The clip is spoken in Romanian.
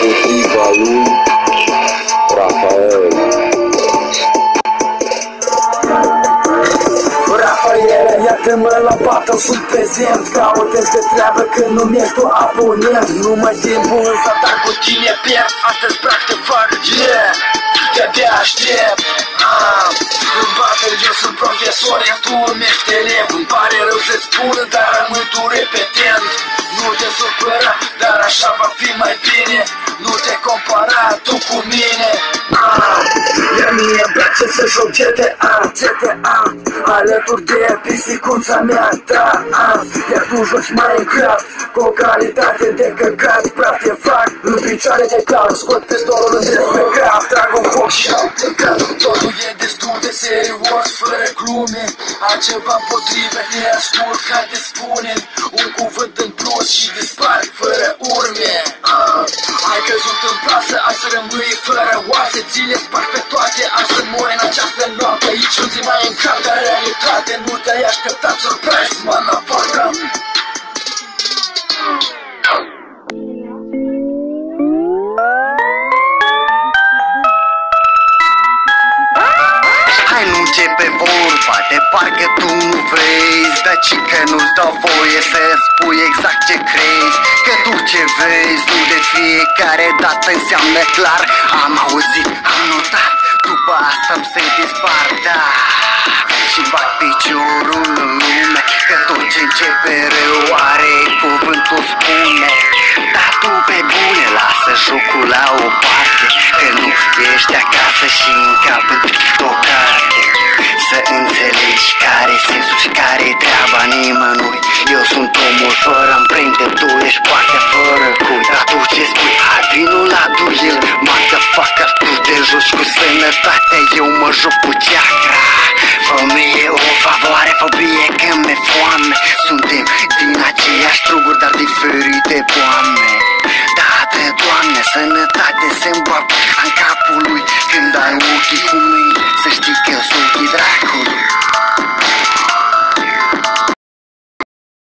împotriva lui Rafael. Rafael, iată-mă la battle, sunt prezent. Caută-ți de treabă când nu mi-ești tu oponent. Nu mai timpul însă, dar cu tine pierd. Astăzi practic fac, yeah, de-abia aștept. În battle eu sunt profesor, iar tu ești elev. Îmi pare rău să-ți spun, dar rămâi tu repetent. Nu te supăra, dar așa va fi mai bine. Nu te compara tu cu mine. Iar mie-mi place să joc GTA alături de pisicuța mea, da. Iar tu joci Minecraft cu o calitate de căcat. Praf te fac în picioare de clown, scot pistolul în despre cap, trag un foc și altă. Totul e destul de serios, fără glume. Altceva împotrivă, te ascult, hai te spune un cuvânt în plus și dispar fără urme. Ai căzut în plasă, ai să rămâi fără oase. Ți le sparg pe toate, ai să mori în această noapte. Aici nu ți mai încap, dar realitate nu te-ai așteptat. Surprise, motherfucker. Hai nu începe vorba de parcă tu nu vrei, daci că nu-ți dau voie să spui exact ce crezi. Că tu ce vezi nu de fiecare dată înseamnă clar. Am auzit, am notat, după asta îmi se dispar, da. Și bag piciorul în lume, că tot ce începe rău are cuvântul spune. Dar tu pe bune lasă jocul la o parte, că nu ești acasă și în cap o carte. Să înțelegi care sensul și care treaba nimănui. Eu sunt omul fără amprente, tu ești partea fără cui. Dar tu ce spui? Hai vino la duel, motherfucker. Tu te joci cu sănătatea, eu mă joc cu chakra. Fă-mi o favoare, fă bine că mi-e foame. Suntem din aceeași struguri, dar diferite poame. Da, Doamne, sănătate se-mi bag în capul lui când ai ochii cu mine.